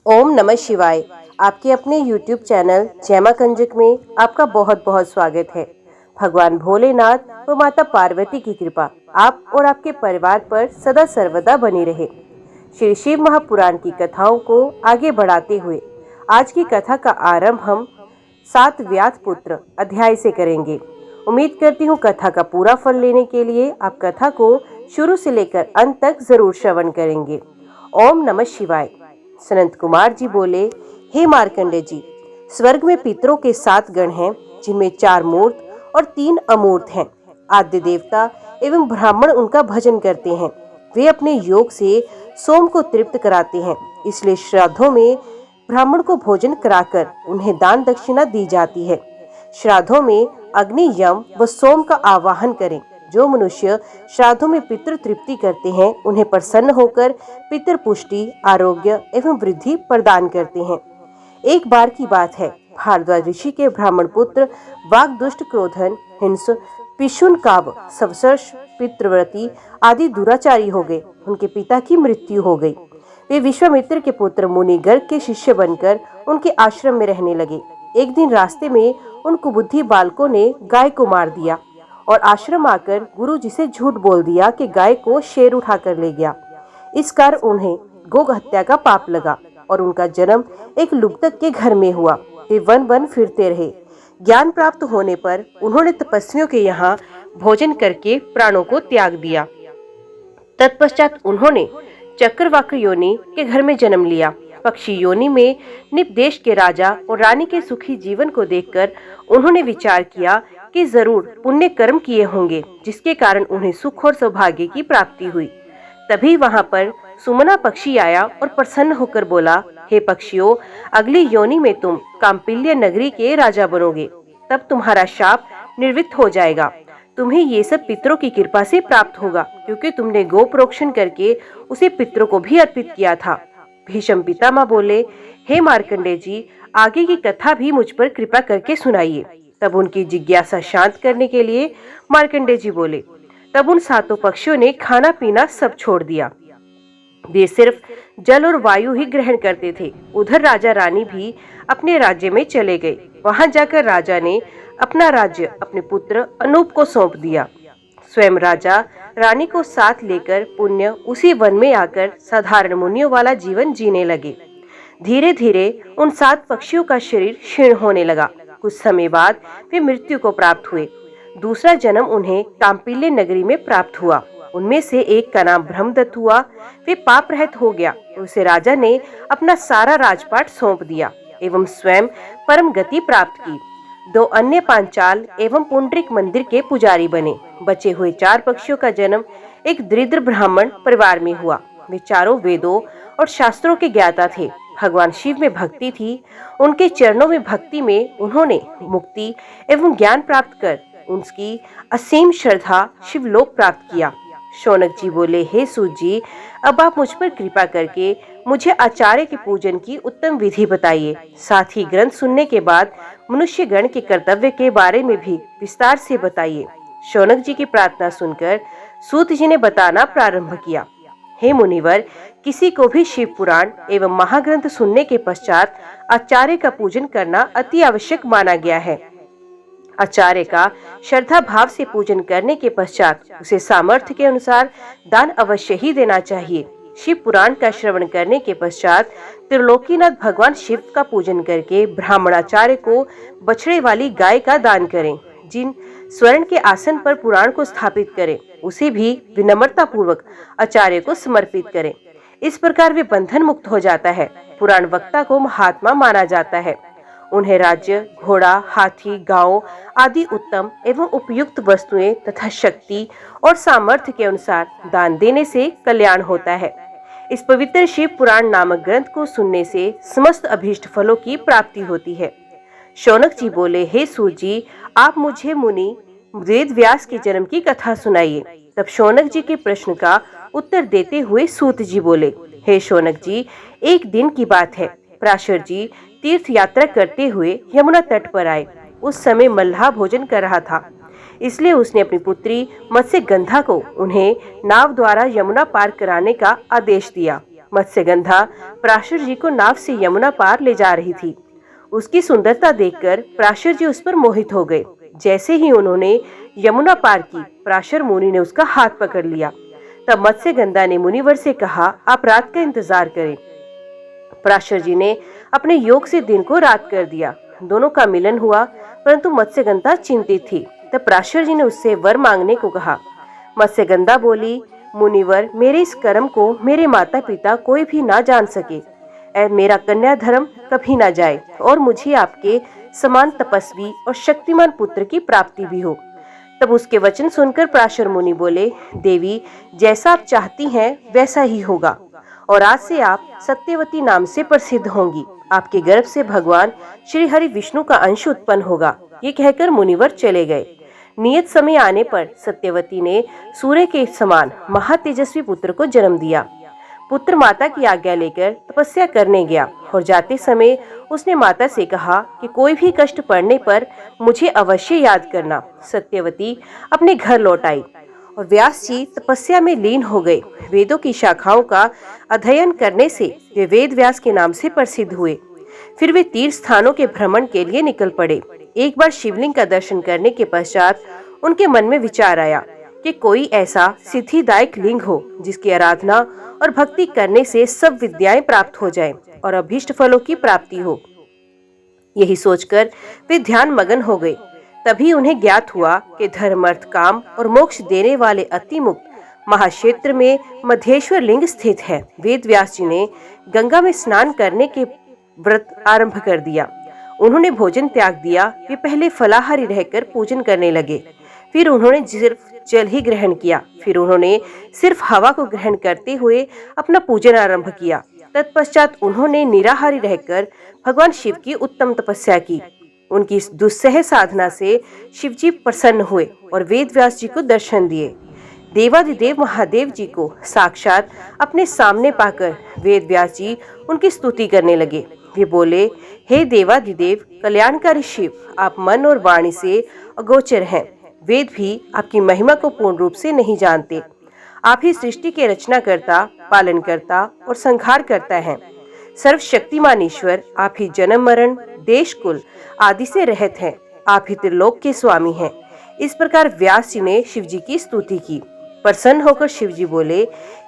ओम नमः शिवाय। आपके अपने YouTube चैनल जैमा कंजक में आपका बहुत बहुत स्वागत है। भगवान भोलेनाथ व माता पार्वती की कृपा आप और आपके परिवार पर सदा सर्वदा बनी रहे। श्री शिव महापुराण की कथाओं को आगे बढ़ाते हुए आज की कथा का आरंभ हम 7 व्याध पुत्र अध्याय से करेंगे। उम्मीद करती हूँ कथा का पूरा फल लेने के लिए आप कथा को शुरू से लेकर अंत तक जरूर श्रवण करेंगे। ओम नमः शिवाय। सनंत कुमार जी बोले, हे मार्कंडे जी, स्वर्ग में पितरों के 7 गण हैं, जिनमें 4 मूर्त और 3 अमूर्त हैं। आद्य देवता एवं ब्राह्मण उनका भजन करते हैं। वे अपने योग से सोम को तृप्त कराते हैं, इसलिए श्राद्धों में ब्राह्मण को भोजन कराकर उन्हें दान दक्षिणा दी जाती है। श्राद्धों में अग्नि, यम व सोम का आवाहन करें। जो मनुष्य श्राद्धों में पितृ तृप्ति करते हैं, उन्हें प्रसन्न होकर पितृ पुष्टि, आरोग्य एवं वृद्धि प्रदान करते हैं। एक बार की बात है, भारद्वाज ऋषि के ब्राह्मण पुत्र वाग्दुष्ट, क्रोधन, हिंस, पिशुन, काव, सवसर्ष, पितृव्रती आदि दुराचारी हो गए। उनके पिता की मृत्यु हो गई। वे विश्वामित्र के पुत्र मुनि गर्ग के शिष्य बनकर उनके आश्रम में रहने लगे। एक दिन रास्ते में उन कुबुद्धि बालकों ने गाय को मार दिया और आश्रम आकर गुरु जी से झूठ बोल दिया कि गाय को शेर उठा कर ले गया। इस कारण उन्हें गौ हत्या का पाप लगा और उनका जन्म एक लुब्धक के घर में हुआ। वे वन वन फिरते रहे। ज्ञान प्राप्त होने पर उन्होंने तपस्वियों के यहाँ भोजन करके प्राणों को त्याग दिया। तत्पश्चात उन्होंने चक्रवाक योनि के घर में जन्म लिया। पक्षी योनि में निप देश के राजा और रानी के सुखी जीवन को देखकर उन्होंने विचार किया कि जरूर पुण्य कर्म किए होंगे, जिसके कारण उन्हें सुख और सौभाग्य की प्राप्ति हुई। तभी वहां पर सुमना पक्षी आया और प्रसन्न होकर बोला, हे पक्षियों, अगली योनि में तुम काम्पिल्य नगरी के राजा बनोगे। तब तुम्हारा शाप निवृत्त हो जाएगा। तुम्हें ये सब पितरों की कृपा से प्राप्त होगा, क्योंकि तुमने गो प्रोक्षण करके उसे पितरों को भी अर्पित किया था। भीष्म पितामह बोले, हे मार्कंडे जी, आगे की कथा भी मुझ पर कृपा करके सुनाइए। तब उनकी जिज्ञासा शांत करने के लिए मार्कंडे जी बोले, तब उन 7 पक्षियों ने खाना पीना सब छोड़ दिया। वे सिर्फ जल और वायु ही ग्रहण करते थे। उधर राजा रानी भी अपने राज्य में चले गए। वहां जाकर राजा ने अपना राज्य अपने पुत्र अनूप को सौंप दिया। स्वयं राजा रानी को साथ लेकर पुण्य उसी वन में आकर साधारण मुनियों वाला जीवन जीने लगे। धीरे धीरे उन 7 पक्षियों का शरीर क्षीण होने लगा। कुछ समय बाद वे मृत्यु को प्राप्त हुए। दूसरा जन्म उन्हें काम्पिल्य नगरी में प्राप्त हुआ। उनमें से एक का नाम ब्रह्मदत्त हुआ। वे पाप रहित हो गया। उसे राजा ने अपना सारा राजपाट सौंप दिया एवं स्वयं परम गति प्राप्त की। 2 अन्य पांचाल एवं पुंडरीक मंदिर के पुजारी बने। बचे हुए 4 पक्षियों का जन्म एक दरिद्र ब्राह्मण परिवार में हुआ। वे चारों वेदों और शास्त्रों के ज्ञाता थे। भगवान शिव में भक्ति थी। उनके चरणों में भक्ति में उन्होंने मुक्ति एवं ज्ञान प्राप्त कर उनकी असीम श्रद्धा शिवलोक प्राप्त किया। शौनक जी बोले, हे सूत जी, अब आप मुझ पर कृपा करके मुझे आचार्य के पूजन की उत्तम विधि बताइए। साथ ही ग्रंथ सुनने के बाद मनुष्य गण के कर्तव्य के बारे में भी विस्तार से बताइए। शौनक जी की प्रार्थना सुनकर सूत जी ने बताना प्रारंभ किया। हे मुनिवर, किसी को भी शिव पुराण एवं महाग्रंथ सुनने के पश्चात आचार्य का पूजन करना अति आवश्यक माना गया है। आचार्य का श्रद्धा भाव से पूजन करने के पश्चात उसे सामर्थ्य के अनुसार दान अवश्य ही देना चाहिए। शिव पुराण का श्रवण करने के पश्चात त्रिलोकीनाथ भगवान शिव का पूजन करके ब्राह्मणाचार्य को बछड़े वाली गाय का दान करें। जिन स्वर्ण के आसन पर पुराण को स्थापित करें, उसे भी विनम्रता पूर्वक आचार्य को समर्पित करें। इस प्रकार वे बंधन मुक्त हो जाता है। पुराण वक्ता को महात्मा माना जाता है। उन्हें राज्य, घोड़ा, हाथी, गांव आदि उत्तम एवं उपयुक्त वस्तुएं तथा शक्ति और सामर्थ्य के अनुसार दान देने से कल्याण होता है। इस पवित्र शिव पुराण नामक ग्रंथ को सुनने से समस्त अभीष्ट फलों की प्राप्ति होती है। शौनक जी बोले, हे सूत जी, आप मुझे मुनि वेद व्यास के जन्म की कथा सुनाइए। तब शौनक जी के प्रश्न का उत्तर देते हुए सूत जी बोले, हे शौनक जी, एक दिन की बात है। पराशर जी तीर्थ यात्रा करते हुए यमुना तट पर आए। उस समय मल्लाह भोजन कर रहा था, इसलिए उसने अपनी पुत्री मत्स्य गंधा को उन्हें नाव द्वारा यमुना पार कराने का आदेश दिया। मत्स्यगंधा पराशर जी को नाव से यमुना पार ले जा रही थी। उसकी सुंदरता देखकर पराशर जी उस पर मोहित हो गए। जैसे ही उन्होंने यमुना पार की, पराशर मुनि ने उसका हाथ पकड़ लिया। तब मत्स्यगंधा ने मुनिवर से कहा, आप रात का इंतजार करें। पराशर जी ने अपने योग से दिन को रात कर दिया। दोनों का मिलन हुआ, परंतु मत्स्यगंधा चिंतित थी। तब पराशर जी ने उससे वर मांगने को कहा। मत्स्यगंधा बोली, मुनिवर, मेरे इस कर्म को मेरे माता पिता कोई भी ना जान सके। मेरा कन्या धर्म कभी ना जाए और मुझे आपके समान तपस्वी और शक्तिमान पुत्र की प्राप्ति भी हो। तब उसके वचन सुनकर पराशर मुनि बोले, देवी, जैसा आप चाहती हैं वैसा ही होगा और आज से आप सत्यवती नाम से प्रसिद्ध होंगी। आपके गर्भ से भगवान श्री हरि विष्णु का अंश उत्पन्न होगा। ये कहकर मुनिवर चले गए। नियत समय आने पर सत्यवती ने सूर्य के समान महातेजस्वी पुत्र को जन्म दिया। पुत्र माता की आज्ञा लेकर तपस्या करने गया और जाते समय उसने माता से कहा कि कोई भी कष्ट पड़ने पर मुझे अवश्य याद करना। सत्यवती अपने घर लौट आई और व्यास जी तपस्या में लीन हो गए। वेदों की शाखाओं का अध्ययन करने से वे वेद व्यास के नाम से प्रसिद्ध हुए। फिर वे तीर्थ स्थानों के भ्रमण के लिए निकल पड़े। एक बार शिवलिंग का दर्शन करने के पश्चात उनके मन में विचार आया कि कोई ऐसा सिद्धिदायक लिंग हो जिसकी आराधना और भक्ति करने से सब विद्याएं प्राप्त हो जाएं और अभीष्ट फलों की प्राप्ति हो। यही सोचकर वे ध्यान मगन हो गए। तभी उन्हें ज्ञात हुआ कि धर्म, अर्थ, काम और मोक्ष देने वाले अति मुक्त महाक्षेत्र में मध्येश्वर लिंग स्थित है। वेद व्यास जी ने गंगा में स्नान करने के व्रत आरंभ कर दिया। उन्होंने भोजन त्याग दिया। वे पहले फलाहारी रहकर पूजन करने लगे। फिर उन्होंने सिर्फ जल ही ग्रहण किया। फिर उन्होंने सिर्फ हवा को ग्रहण करते हुए अपना पूजन आरंभ किया। तत्पश्चात उन्होंने निराहारी रहकर भगवान शिव की उत्तम तपस्या की। उनकी इस दुस्सह साधना से शिव जी प्रसन्न हुए और वेद व्यास जी को दर्शन दिए। देवादिदेव महादेव जी को साक्षात अपने सामने पाकर वेद व्यास जी उनकी स्तुति करने लगे। वे बोले, हे देवादिदेव कल्याणकारी शिव, आप मन और वाणी से अगोचर हैं। वेद भी आपकी महिमा को पूर्ण रूप से नहीं जानते। आप ही सृष्टि के रचनाकर्ता, पालन करता और संहार करता है। सर्वशक्तिमान ईश्वर, आप ही जन्म मरण, देश कुल आदि से रहित हैं। आप ही त्रिलोक के स्वामी हैं। इस प्रकार व्यास जी ने शिव जी की स्तुति की। प्रसन्न होकर शिव जी बोले,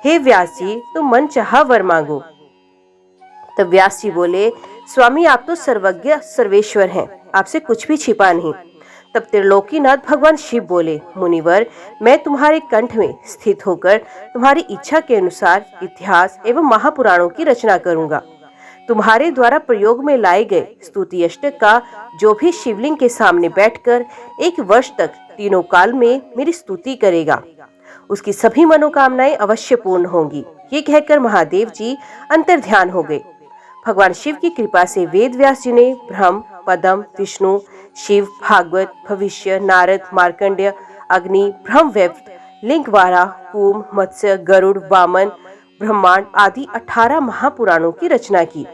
हे व्यास जी, तुम मन चाहा वर मांगो। तब व्यास जी बोले, स्वामी, आप तो सर्वज्ञ सर्वेश्वर हैं, आपसे कुछ भी छिपा नहीं। तब त्रिलोकीनाथ भगवान शिव बोले, मुनिवर, मैं तुम्हारे कंठ में स्थित होकर तुम्हारी इच्छा के अनुसार इतिहास एवं महापुराणों की रचना करूंगा। तुम्हारे द्वारा प्रयोग में लाए गए स्तुति अष्टक का जो भी शिवलिंग के सामने बैठकर 1 वर्ष तक तीनों काल में मेरी स्तुति करेगा, उसकी सभी मनोकामनाएं अवश्य पूर्ण होंगी। ये कहकर महादेव जी अंतर्ध्यान हो गए। भगवान शिव की कृपा से वेद व्यास जी ने ब्रह्म, पद्म, विष्णु, शिव, भागवत, भविष्य, नारद, मार्कंडेय, अग्नि, ब्रह्मवैवर्त, लिंगवारा, कूम, मत्स्य, गरुड़, वामन, ब्रह्मांड आदि 18 महापुराणों की रचना की।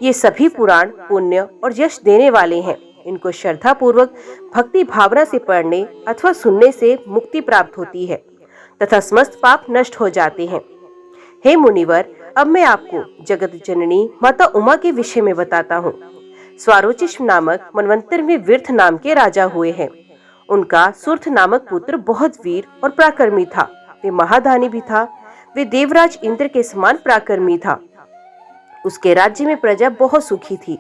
ये सभी पुराण पुण्य और यश देने वाले हैं। इनको श्रद्धा पूर्वक भक्ति भावना से पढ़ने अथवा सुनने से मुक्ति प्राप्त होती है तथा समस्त पाप नष्ट हो जाते हैं। हे मुनिवर, अब मैं आपको जगत जननी माता उमा के विषय में बताता हूँ। स्वारोचिष नामक मनवंतर में विर्थ नाम के राजा हुए हैं। उनका सुर्थ नामक पुत्र बहुत वीर और पराक्रमी था। वे महादानी भी था। वे देवराज इंद्र के समान पराक्रमी था। उसके राज्य में प्रजा बहुत सुखी थी।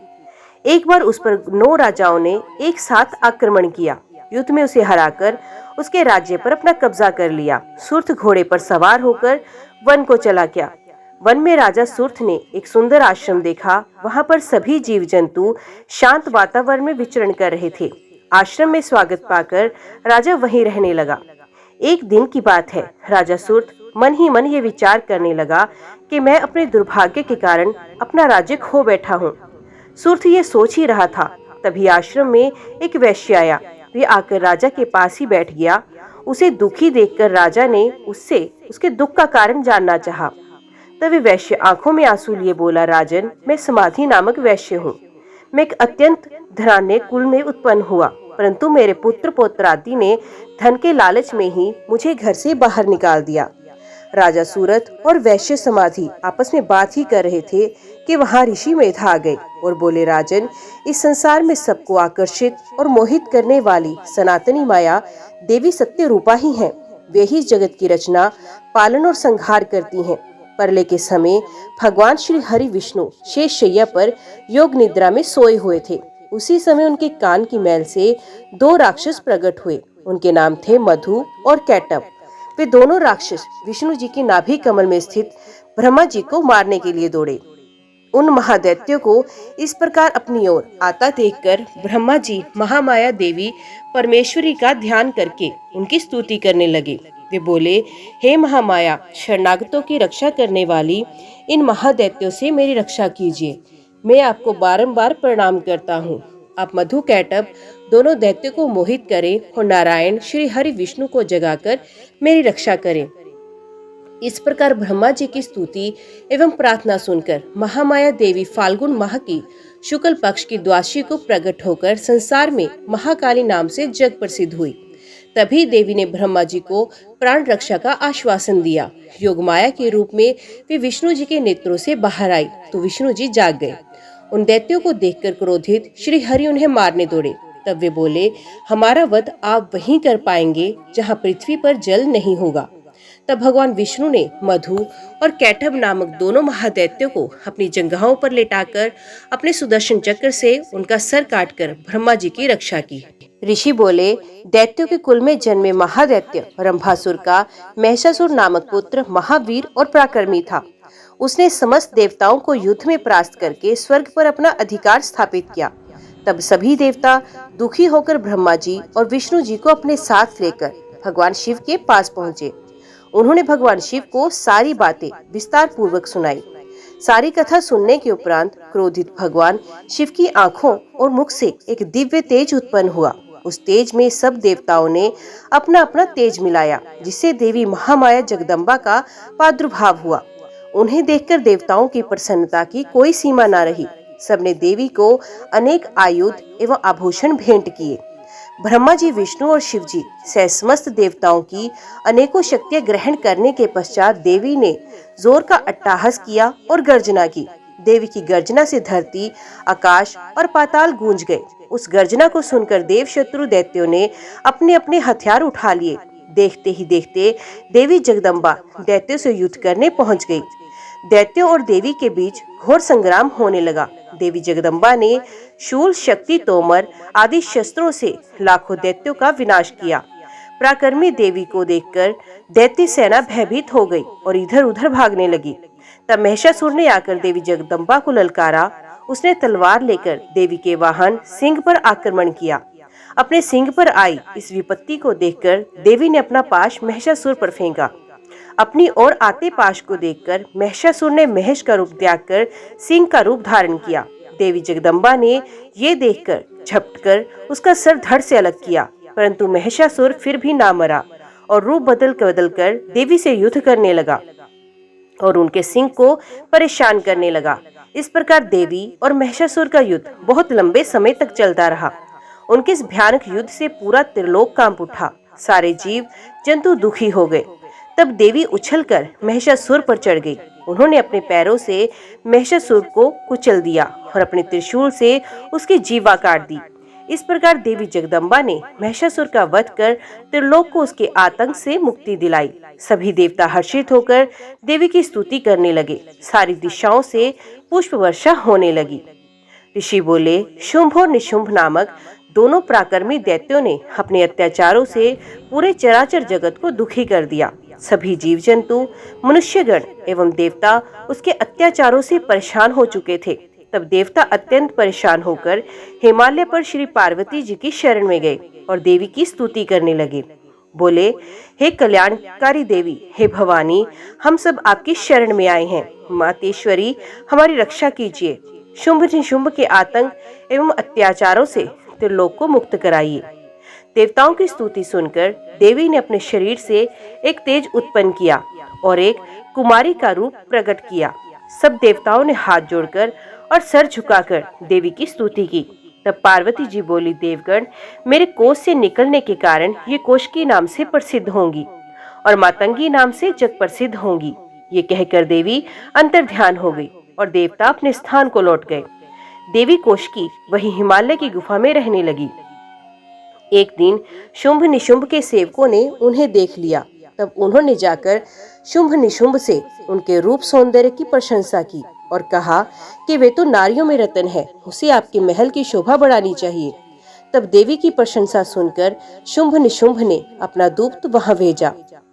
एक बार उस पर 9 राजाओं ने एक साथ आक्रमण किया। युद्ध में उसे हराकर उसके राज्य पर अपना कब्जा कर लिया। सुर्थ घोड़े पर सवार होकर वन को चला गया। वन में राजा सुर्थ ने एक सुंदर आश्रम देखा। वहां पर सभी जीव जंतु शांत वातावरण में विचरण कर रहे थे। आश्रम में स्वागत पाकर राजा वहीं रहने लगा। एक दिन की बात है। राजा सुर्थ मन ही मन ये विचार करने लगा कि मैं अपने दुर्भाग्य के कारण अपना राज्य खो बैठा हूँ। सुर्थ ये सोच ही रहा था, तभी आश्रम में एक वैश्य आया। वे आकर राजा के पास ही बैठ गया। उसे दुखी देखकर राजा ने उससे उसके दुख का कारण जानना चाहा। तभी वैश्य आंखों में आंसू लिए बोला, राजन, मैं समाधि नामक वैश्य हूँ। मैं एक अत्यंत धनाढ्य कुल में उत्पन्न हुआ, परंतु मेरे पुत्र पौत्र आदि ने धन के लालच में ही मुझे घर से बाहर निकाल दिया। राजा सूरत और वैश्य समाधि आपस में बात ही कर रहे थे कि वहाँ ऋषि मेधा आ गए और बोले, राजन, इस संसार में सबको आकर्षित और मोहित करने वाली सनातनी माया देवी सत्य रूपा ही हैं। वे ही जगत की रचना, पालन और संहार करती हैं। प्रलय के समय भगवान श्री हरि विष्णु शेष शैया पर योग निद्रा में सोए हुए थे। उसी समय उनके कान की मैल से दो राक्षस प्रकट हुए। उनके नाम थे मधु और कैटब। वे दोनों राक्षस विष्णु जी की नाभि कमल में स्थित ब्रह्मा जी को मारने के लिए दौड़े। उन महादैत्यों को इस प्रकार अपनी ओर आता देखकर ब्रह्मा जी महामाया देवी परमेश्वरी का ध्यान करके उनकी स्तुति करने लगे। वे बोले, हे महामाया, शरणागतों की रक्षा करने वाली इन महादैत्यों से मेरी रक्षा कीजिए। मैं आपको बारंबार प्रणाम करता हूँ। आप मधु कैटब दोनों दैत्यों को मोहित करें और नारायण श्री हरि विष्णु को जगाकर मेरी रक्षा करें। इस प्रकार ब्रह्मा जी की स्तुति एवं प्रार्थना सुनकर महामाया देवी फाल्गुन माह की शुक्ल पक्ष की द्वादशी को प्रकट होकर संसार में महाकाली नाम से जग प्रसिद्ध हुई। तभी देवी ने ब्रह्मा जी को प्राण रक्षा का आश्वासन दिया। योग माया के रूप में वे विष्णु जी के नेत्रों से बाहर आई तो विष्णु जी जाग गए। उन दैत्यों को देखकर क्रोधित श्री हरि उन्हें मारने दौड़े। तब वे बोले, हमारा वध आप वहीं कर पाएंगे जहाँ पृथ्वी पर जल नहीं होगा। तब भगवान विष्णु ने मधु और कैटब नामक दोनों महादैत्यों को अपनी जंघाओं पर लेटाकर अपने सुदर्शन चक्र से उनका सर काटकर ब्रह्मा जी की रक्षा की। ऋषि बोले, दैत्यों के कुल में जन्मे महादैत्य रंभासुर का महिषासुर नामक पुत्र महावीर और पराक्रमी था। उसने समस्त देवताओं को युद्ध में परास्त करके स्वर्ग पर अपना अधिकार स्थापित किया। तब सभी देवता दुखी होकर ब्रह्मा जी और विष्णु जी को अपने साथ लेकर भगवान शिव के पास पहुँचे। उन्होंने भगवान शिव को सारी बातें विस्तार पूर्वक सुनाई। सारी कथा सुनने के उपरांत क्रोधित भगवान शिव की आंखों और मुख से एक दिव्य तेज उत्पन्न हुआ। उस तेज में सब देवताओं ने अपना अपना तेज मिलाया, जिससे देवी महामाया जगदम्बा का प्रादुर्भाव हुआ। उन्हें देखकर देवताओं की प्रसन्नता की कोई सीमा न रही। सबने देवी को अनेक आयुध एवं आभूषण भेंट किए। ब्रह्मा जी, विष्णु और शिव जी सह समस्त देवताओं की अनेकों शक्तियां ग्रहण करने के पश्चात देवी ने जोर का अट्टहास किया और गर्जना की। देवी की गर्जना से धरती, आकाश और पाताल गूंज गए। उस गर्जना को सुनकर देव शत्रु दैत्यों ने अपने अपने हथियार उठा लिए। देखते ही देखते देवी जगदम्बा दैत्यों से युद्ध करने पहुंच गई। दैत्यों और देवी के बीच घोर संग्राम होने लगा। देवी जगदम्बा ने शूल, शक्ति, तोमर आदि शस्त्रों से लाखों दैत्यों का विनाश किया। पराक्रमी देवी को देखकर दैत्य सेना भयभीत हो गई और इधर उधर भागने लगी। तब महिषासुर ने आकर देवी जगदम्बा को ललकारा। उसने तलवार लेकर देवी के वाहन सिंह पर आक्रमण किया। अपने सिंह पर आई इस विपत्ति को देखकर देवी ने अपना पाश महिषासुर पर फेंका। अपनी ओर आते पाश को देखकर महिषासुर ने महेश का रूप त्याग कर सिंह का रूप धारण किया। देवी जगदम्बा ने ये देखकर झपटकर उसका सर धड़ से अलग किया, परंतु महिषासुर फिर भी ना मरा और रूप बदल कर देवी से युद्ध करने लगा और उनके सिंह को परेशान करने लगा। इस प्रकार देवी और महिषासुर का युद्ध बहुत लंबे समय तक चलता रहा। उनके इस भयानक युद्ध से पूरा त्रिलोक कांप उठा। सारे जीव जंतु दुखी हो गए। तब देवी उछलकर महिषासुर पर चढ़ गई। उन्होंने अपने पैरों से महिषासुर को कुचल दिया और अपने त्रिशूल से उसकी जीवा काट दी। इस प्रकार देवी जगदम्बा ने महिषासुर का वध कर त्रिलोक को उसके आतंक से मुक्ति दिलाई। सभी देवता हर्षित होकर देवी की स्तुति करने लगे। सारी दिशाओं से पुष्प वर्षा होने लगी। ऋषि बोले, शुंभ और निशुंभ नामक दोनों पराक्रमी दैत्यों ने अपने अत्याचारों से पूरे चराचर जगत को दुखी कर दिया। सभी जीव जंतु, मनुष्यगण एवं देवता उसके अत्याचारों से परेशान हो चुके थे। तब देवता अत्यंत परेशान होकर हिमालय पर श्री पार्वती जी की शरण में गए और देवी की स्तुति करने लगे। बोले, हे कल्याणकारी देवी, हे भवानी, हम सब आपकी शरण में आए हैं। मातेश्वरी, हमारी रक्षा कीजिए। शुंभ निशुंभ के आतंक एवं अत्याचारों से त्रिलोक को मुक्त कराइए। देवताओं की स्तुति सुनकर देवी ने अपने शरीर से एक तेज उत्पन्न किया और एक कुमारी का रूप प्रकट किया। सब देवताओं ने हाथ जोड़कर और सर झुकाकर देवी की स्तुति की। तब पार्वती जी बोली, देवगण, मेरे कोष से निकलने के कारण ये कोष्की नाम से प्रसिद्ध होंगी और मातंगी नाम से जग प्रसिद्ध होंगी। ये कहकर देवी अंतर्ध्यान हो गई और देवता अपने स्थान को लौट गए। देवी कोशकी वही हिमालय की गुफा में रहने लगी। एक दिन शुंभ निशुंभ के सेवकों ने उन्हें देख लिया। तब उन्होंने जाकर शुंभ निशुंभ से उनके रूप सौंदर्य की प्रशंसा की और कहा कि वे तो नारियों में रत्न है, उसे आपके महल की शोभा बढ़ानी चाहिए। तब देवी की प्रशंसा सुनकर शुंभ निशुंभ ने अपना दूत वहां भेजा।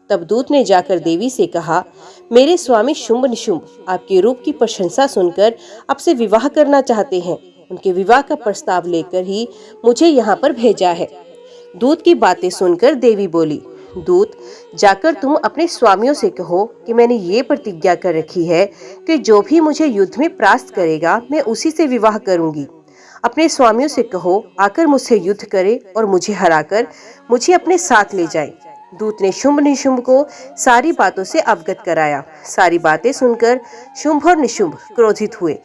तब दूत ने जाकर देवी से कहा, मेरे स्वामी शुंभ निशुंभ आपके रूप की प्रशंसा सुनकर आपसे विवाह करना चाहते हैं। उनके विवाह का प्रस्ताव लेकर ही मुझे यहाँ पर भेजा है। दूत की बातें सुनकर देवी बोली, दूत, जाकर तुम अपने स्वामियों से कहो कि मैंने ये प्रतिज्ञा कर रखी है कि जो भी मुझे युद्ध में परास्त करेगा मैं उसी से विवाह करूंगी। अपने स्वामियों से कहो आकर मुझसे युद्ध करे और मुझे हराकर मुझे अपने साथ ले जाए। दूत ने शुंभ निशुंभ को सारी बातों से अवगत कराया। सारी बातें सुनकर शुंभ और निशुंभ क्रोधित हुए।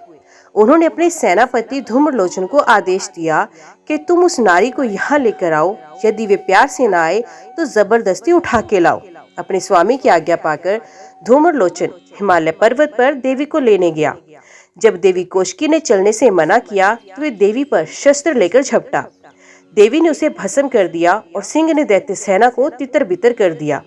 उन्होंने अपने सेनापति धूम्रलोचन को आदेश दिया कि तुम उस नारी को यहाँ लेकर आओ। यदि वे प्यार से न आए तो जबरदस्ती उठा के लाओ। अपने स्वामी की आज्ञा पाकर धूम्रलोचन हिमालय पर्वत पर देवी को लेने गया। जब देवी कोशकी ने चलने से मना किया तो वे देवी पर शस्त्र लेकर झपटा। देवी ने उसे भस्म कर दिया और सिंह ने दैत्य सेना को तितर बितर कर दिया।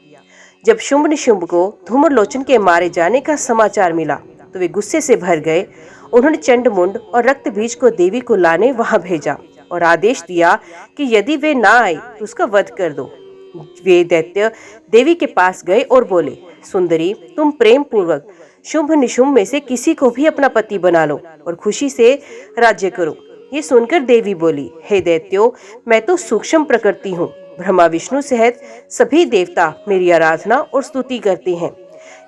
जब शुंभ निशुंभ को धूम्रलोचन के मारे जाने का समाचार मिला तो वे गुस्से से भर गए। उन्होंने चंडमुंड और रक्तबीज को देवी को लाने वहां भेजा और आदेश दिया कि यदि वे ना आए तो उसका वध कर दो। वे दैत्य देवी के पास गए और बोले, सुंदरी, तुम प्रेम पूर्वक शुंभ निशुंभ में से किसी को भी अपना पति बना लो और खुशी से राज्य करो। ये सुनकर देवी बोली, हे दैत्यों, मैं तो सूक्ष्म प्रकृति हूँ। ब्रह्मा विष्णु सहित सभी देवता मेरी आराधना और स्तुति करते हैं।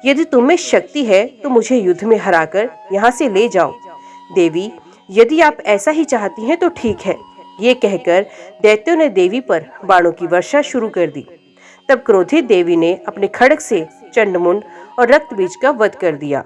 यदि तुम में शक्ति है तो मुझे युद्ध में हराकर यहाँ से ले जाओ। देवी, यदि आप ऐसा ही चाहती हैं तो ठीक है। ये कहकर दैत्यों ने देवी पर बाणों की वर्षा शुरू कर दी। तब क्रोधित देवी ने अपने खड्ग से चंडमुंड और रक्तबीज का वध कर दिया।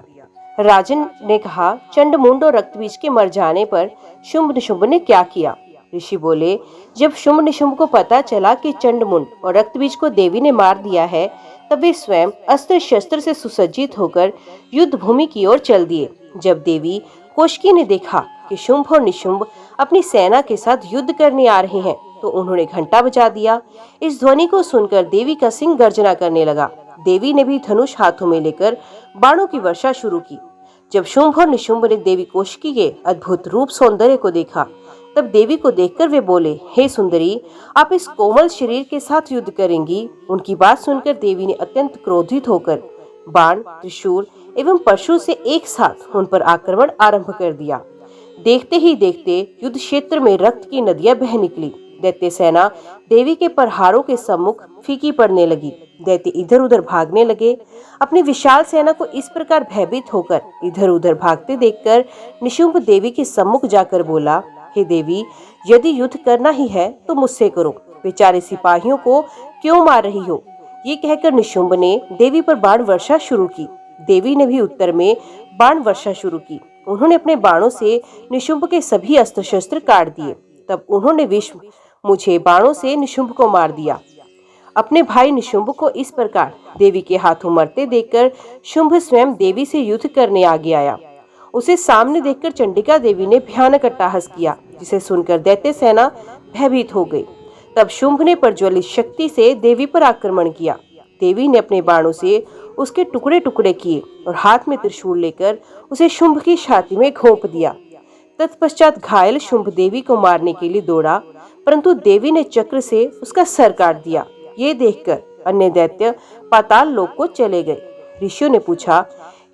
राजन ने कहा, चंडमुंड और रक्तबीज के मर जाने पर शुंभ निशुंभ ने क्या किया? ऋषि बोले, जब शुंभ निशुंभ को पता चला कि चंडमुंड और रक्तबीज को देवी ने मार दिया है, तब वे स्वयं अस्त्र शस्त्र से सुसज्जित होकर युद्ध भूमि की ओर चल दिए। जब देवी कोशकी ने देखा कि शुंभ और निशुंभ अपनी सेना के साथ युद्ध करने आ रहे हैं तो उन्होंने घंटा बजा दिया। इस ध्वनि को सुनकर देवी का सिंह गर्जना करने लगा। देवी ने भी धनुष हाथों में लेकर बाणों की वर्षा शुरू की। जब शुंभ और निशुंभ ने देवी कोशकी के अद्भुत रूप सौंदर्य को देखा तब देवी को देखकर वे बोले, हे सुंदरी, आप इस कोमल शरीर के साथ युद्ध करेंगी? उनकी बात सुनकर देवी ने अत्यंत क्रोधित होकर बाण, त्रिशूल एवं परशु से एक साथ उन पर आक्रमण आरंभ कर दिया। देखते ही देखते युद्ध क्षेत्र में रक्त की नदियां बह निकली। दैत्य सेना देवी के प्रहारों के सम्मुख फीकी पड़ने लगी। दैत्य इधर उधर भागने लगे। अपनी विशाल सेना को इस प्रकार भयभीत होकर इधर उधर भागते देखकर निशुंभ देवी के सम्मुख जाकर बोला, हे देवी, यदि युद्ध करना ही है तो मुझसे करो। बेचारे सिपाहियों को क्यों मार रही हो? ये कहकर निशुंभ ने देवी पर बाण वर्षा शुरू की। देवी ने भी उत्तर में बाण वर्षा शुरू की। उन्होंने अपने बाणों से निशुंभ के सभी अस्त्र शस्त्र काट दिए। तब उन्होंने विष मुझे बाणों से निशुंभ को मार दिया। अपने भाई निशुंभ को इस प्रकार देवी के हाथों मरते देखकर शुंभ स्वयं देवी से युद्ध करने आगे आया। उसे सामने देखकर चंडिका देवी ने भयानक अट्टहास किया, जिसे सुनकर दैत्य सेना भयभीत हो गई। तब शुंभ ने प्रज्वलित शक्ति से देवी पर आक्रमण किया। देवी ने अपने बाणों से उसके टुकड़े टुकड़े किए और हाथ में त्रिशूल लेकर उसे शुंभ की छाती में घोंप दिया। तत्पश्चात घायल शुंभ देवी को मारने के लिए दौड़ा, परंतु देवी ने चक्र से उसका सर काट दिया। ये देखकर अन्य दैत्य पाताल लोक को चले गए। ऋषियों ने पूछा,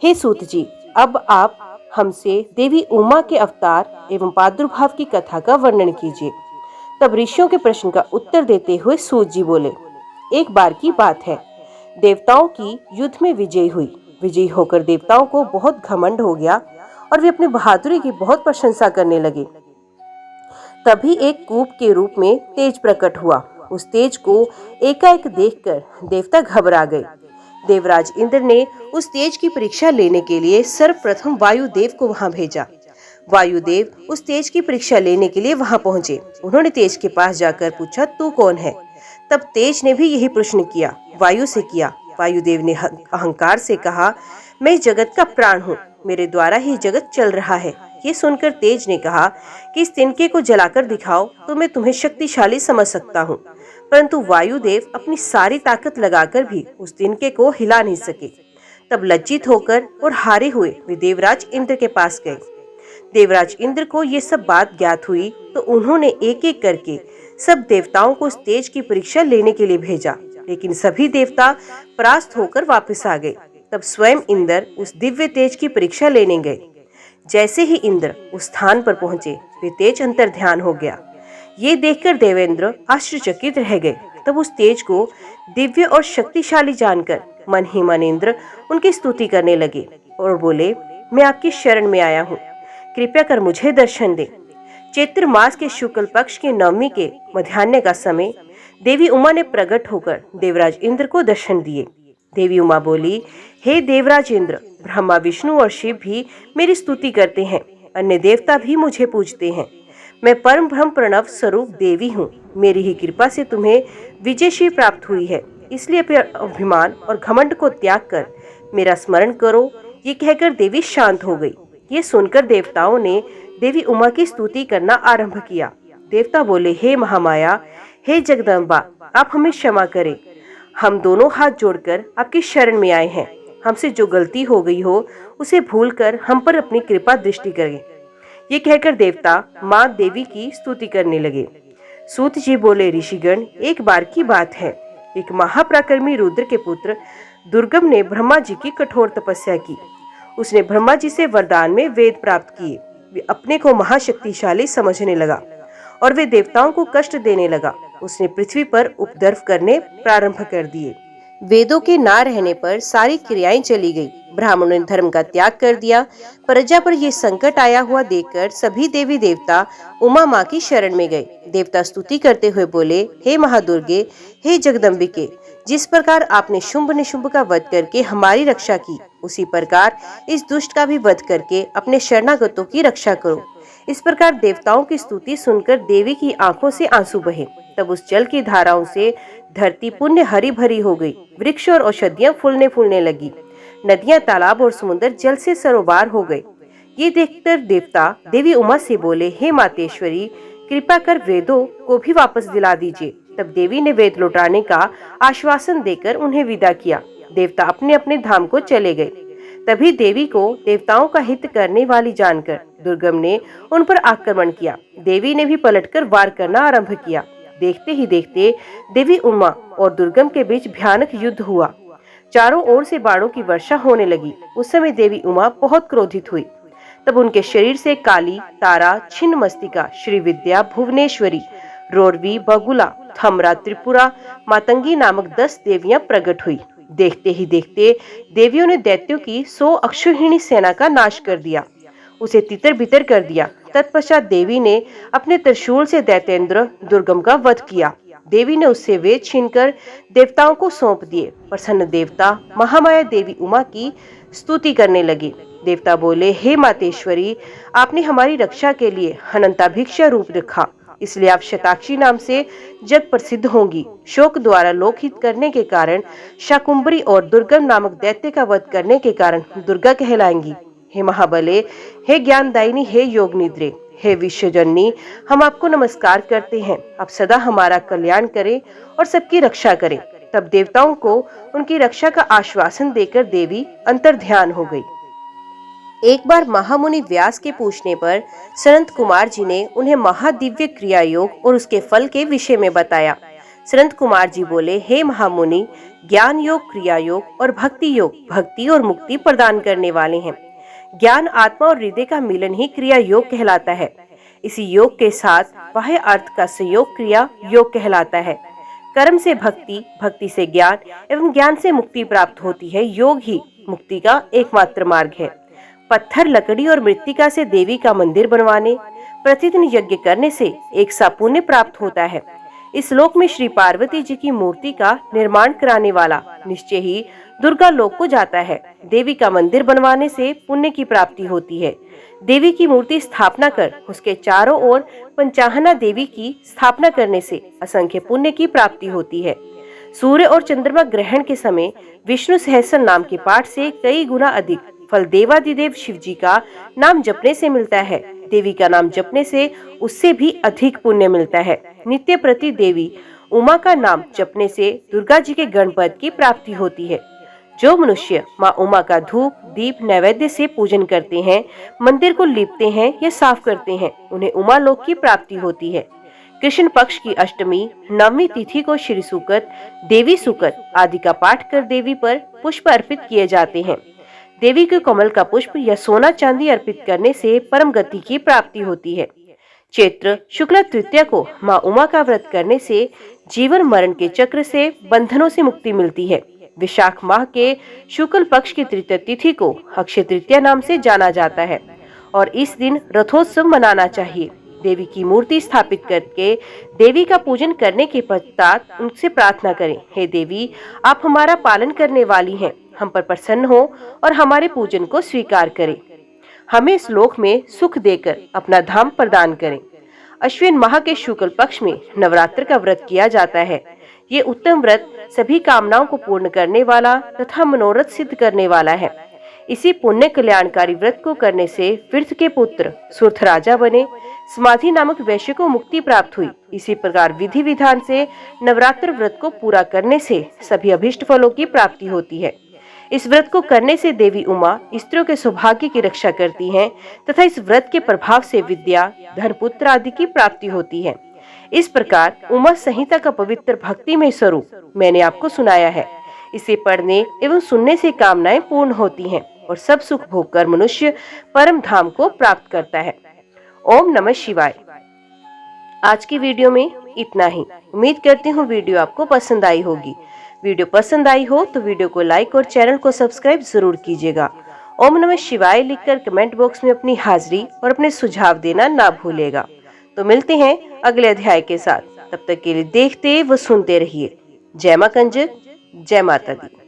हे सूत जी, अब आप हमसे देवी उमा के अवतार एवं प्रादुर्भाव की कथा का वर्णन कीजिए। तब ऋषियों के प्रश्न का उत्तर देते हुए सूत जी बोले, एक बार की बात है, देवताओं की युद्ध में विजय हुई। विजयी होकर देवताओं को बहुत घमंड हो गया और वे अपनी बहादुरी की बहुत प्रशंसा करने लगे। तभी एक कूप के रूप में तेज प्रकट हुआ। उस तेज को एकाएक देखकर देवता घबरा गए। देवराज इंद्र ने उस तेज की परीक्षा लेने के लिए सर्वप्रथम वायुदेव को वहां भेजा। वायुदेव उस तेज की परीक्षा लेने के लिए वहां पहुंचे। उन्होंने तेज के पास जाकर पूछा, तू कौन है? तब तेज ने भी यही प्रश्न किया, वायु से किया। वायुदेव ने अहंकार से कहा, मैं जगत का प्राण हूँ, मेरे द्वारा ही जगत चल रहा है। ये सुनकर तेज ने कहा कि इस तिनके को जलाकर दिखाओ तो मैं तुम्हें शक्तिशाली समझ सकता हूँ। परंतु वायुदेव अपनी सारी ताकत लगाकर भी उस तिनके को हिला नहीं सके। तब लज्जित होकर और हारे हुए वे देवराज इंद्र के पास गए। देवराज इंद्र को ये सब बात ज्ञात हुई तो उन्होंने एक एक करके सब देवताओं को उस तेज की परीक्षा लेने के लिए भेजा, लेकिन सभी देवता परास्त होकर वापस आ गए। तब स्वयं इंद्र उस दिव्य तेज की परीक्षा लेने गए। जैसे ही इंद्र उस स्थान पर पहुंचे, वे तेज अंतर्ध्यान हो गया। ये देखकर देवेंद्र आश्चर्यचकित रह गए। तब उस तेज को दिव्य और शक्तिशाली जानकर मन ही मन इंद्र उनकी स्तुति करने लगे और बोले, मैं आपकी शरण में आया हूँ, कृपया कर मुझे दर्शन दे। चैत्र मास के शुक्ल पक्ष के नवमी के मध्याह्न का समय देवी उमा ने प्रकट होकर देवराज इंद्र को दर्शन दिए। देवी उमा बोली, हे देवराज इंद्र, ब्रह्मा विष्णु और शिव भी मेरी स्तुति करते हैं, अन्य देवता भी मुझे पूजते हैं। मैं परम ब्रह्म प्रणव स्वरूप देवी हूँ। मेरी ही कृपा से तुम्हें विजयश्री प्राप्त हुई है, इसलिए अपने अभिमान और घमंड को त्याग कर मेरा स्मरण करो। ये कहकर देवी शांत हो गई। ये सुनकर देवताओं ने देवी उमा की स्तुति करना आरंभ किया। देवता बोले, हे महामाया, हे जगदम्बा, आप हमें क्षमा करें। हम दोनों हाथ जोड़कर आपकी शरण में आए हैं। हमसे जो गलती हो गई हो उसे भूलकर हम पर अपनी कृपा दृष्टि करें। ये कहकर देवता माँ देवी की स्तुति करने लगे। सूत जी बोले, ऋषिगण, एक बार की बात है, एक महापराक्रमी रुद्र के पुत्र दुर्गम ने ब्रह्मा जी की कठोर तपस्या की। उसने ब्रह्मा जी से वरदान में वेद प्राप्त किए। वे अपने को महाशक्तिशाली समझने लगा और वे देवताओं को कष्ट देने लगा। उसने पृथ्वी पर उपद्रव करने प्रारंभ कर दिए। वेदों के ना रहने पर सारी क्रियाएं चली गई। ब्राह्मणों ने धर्म का त्याग कर दिया। प्रजा पर यह संकट आया हुआ देखकर सभी देवी देवता उमा माँ की शरण में गए। देवता स्तुति करते हुए बोले, हे महादुर्गे, हे जगदम्बिके, जिस प्रकार आपने शुंभ निशुंभ का वध करके हमारी रक्षा की, उसी प्रकार इस दुष्ट का भी वध करके अपने शरणागतों की रक्षा करो। इस प्रकार देवताओं की स्तुति सुनकर देवी की आंखों से आंसू बहे। तब उस जल की धाराओं से धरती पुण्य हरी भरी हो गई। वृक्ष और औषधियां फूलने लगी। नदियां, तालाब और समुद्र जल से सरोवर हो गए। ये देखकर देवता देवी उमा से बोले, हे मातेश्वरी, कृपा कर वेदों को भी वापस दिला दीजिए। तब देवी ने वेद लौटाने का आश्वासन देकर उन्हें विदा किया। देवता अपने अपने धाम को चले गए। तभी देवी को देवताओं का हित करने वाली जानकर दुर्गम ने उन पर आक्रमण किया। देवी ने भी पलटकर वार करना आरंभ किया। देखते ही देखते देवी उमा और दुर्गम के बीच भयानक युद्ध हुआ। चारों ओर से बाणों की वर्षा होने लगी। उस समय देवी उमा बहुत क्रोधित हुई। तब उनके शरीर से काली, तारा, छिन्नमस्तिका, श्रीविद्या, भुवनेश्वरी, रोरवी, बगुला, थमरा, त्रिपुरा, मातंगी नामक 10 देवियां प्रकट हुई। देखते ही देखते देवियों ने दैत्यों की 100 अक्षौहिणी सेना का नाश कर दिया, उसे तितर बितर कर दिया। तत्पश्चात देवी ने अपने त्रिशूल से दैत्येंद्र दुर्गम का वध किया। देवी ने उससे वेद छीनकर देवताओं को सौंप दिए। प्रसन्न देवता महामाया देवी उमा की स्तुति करने लगे। देवता बोले, हे मातेश्वरी, आपने हमारी रक्षा के लिए अनंताभिक्षा रूप रखा, इसलिए आप शताक्षी नाम से जग प्रसिद्ध होंगी। शोक द्वारा लोकहित करने के कारण शाकुंभरी और दुर्गम नामक दैत्य का वध करने के कारण दुर्गा कहलाएंगी। हे महाबले, हे ज्ञानदायिनी, हे योग निद्रे, हे विश्वजननी, हम आपको नमस्कार करते हैं। आप सदा हमारा कल्याण करें और सबकी रक्षा करें। तब देवताओं को उनकी रक्षा का आश्वासन देकर देवी अंतर्ध्यान हो गई। एक बार महामुनि व्यास के पूछने पर सनत कुमार जी ने उन्हें महादिव्य क्रिया योग और उसके फल के विषय में बताया। सनत कुमार जी बोले, हे महामुनि, ज्ञान योग, क्रिया योग और भक्ति योग भक्ति और मुक्ति प्रदान करने वाले हैं। ज्ञान, आत्मा और हृदय का मिलन ही क्रिया योग कहलाता है। इसी योग के साथ बाह्य अर्थ का संयोग क्रिया योग कहलाता है। कर्म से भक्ति, भक्ति से ज्ञान एवं ज्ञान से मुक्ति प्राप्त होती है। योग ही मुक्ति का एकमात्र मार्ग है। पत्थर, लकड़ी और मृत्तिका से देवी का मंदिर बनवाने, प्रतिदिन यज्ञ करने से एक सा पुण्य प्राप्त होता है। इस लोक में श्री पार्वती जी की मूर्ति का निर्माण कराने वाला निश्चय ही दुर्गा लोक को जाता है। देवी का मंदिर बनवाने से पुण्य की प्राप्ति होती है। देवी की मूर्ति स्थापना कर उसके चारों ओर पंचाहना देवी की स्थापना करने से असंख्य पुण्य की प्राप्ति होती है। सूर्य और चंद्रमा ग्रहण के समय विष्णु सहस्त्र नाम के पाठ से कई गुना अधिक फल देवादिदेव शिव जी का नाम जपने से मिलता है। देवी का नाम जपने से उससे भी अधिक पुण्य मिलता है। नित्य प्रति देवी उमा का नाम जपने से दुर्गा जी के गणपद की प्राप्ति होती है। जो मनुष्य माँ उमा का धूप दीप नैवेद्य से पूजन करते हैं, मंदिर को लीपते हैं या साफ करते हैं, उन्हें उमा लोक की प्राप्ति होती है। कृष्ण पक्ष की अष्टमी नवमी तिथि को श्री सुकत, देवी सुकत आदि का पाठ कर देवी पर पुष्प अर्पित किए जाते हैं। देवी के कमल का पुष्प या सोना चांदी अर्पित करने से परम गति की प्राप्ति होती है। चैत्र शुक्ल तृतीया को माँ उमा का व्रत करने से जीवन मरण के चक्र से बंधनों से मुक्ति मिलती है। विशाख माह के शुक्ल पक्ष की तृतीय तिथि को अक्षय तृतीया नाम से जाना जाता है और इस दिन रथोत्सव मनाना चाहिए। देवी की मूर्ति स्थापित करके देवी का पूजन करने के पश्चात उनसे प्रार्थना करें, हे देवी, आप हमारा पालन करने वाली हैं, हम पर प्रसन्न हो और हमारे पूजन को स्वीकार करें। हमें इस लोक में सुख देकर अपना धाम प्रदान करें। अश्विन माह के शुक्ल पक्ष में नवरात्र का व्रत किया जाता है। ये उत्तम व्रत सभी कामनाओं को पूर्ण करने वाला तथा मनोरथ सिद्ध करने वाला है। इसी पुण्य कल्याणकारी व्रत को करने से विर्थ के पुत्र सुर्थ राजा बने, समाधि नामक वैश्य को मुक्ति प्राप्त हुई। इसी प्रकार विधि विधान से नवरात्र व्रत को पूरा करने से सभी अभिष्ट फलों की प्राप्ति होती है। इस व्रत को करने से देवी उमा स्त्रियों के सौभाग्य की रक्षा करती हैं तथा इस व्रत के प्रभाव से विद्या, धन, पुत्र आदि की प्राप्ति होती है। इस प्रकार उमा संहिता का पवित्र भक्तिमय स्वरूप मैंने आपको सुनाया है। इसे पढ़ने एवं सुनने से कामनाएं पूर्ण होती हैं और सब सुख भोग कर मनुष्य परम धाम को प्राप्त करता है। ओम नमः शिवाय। आज की वीडियो में इतना ही। उम्मीद करती हूँ वीडियो आपको पसंद आई होगी। वीडियो पसंद आई हो तो वीडियो को लाइक और चैनल को सब्सक्राइब जरूर कीजिएगा। ओम नमः शिवाय लिखकर कमेंट बॉक्स में अपनी हाजिरी और अपने सुझाव देना ना भूलेगा। तो मिलते हैं अगले अध्याय के साथ। तब तक के लिए देखते व सुनते रहिए। जय मां कंजक, जय माता दी।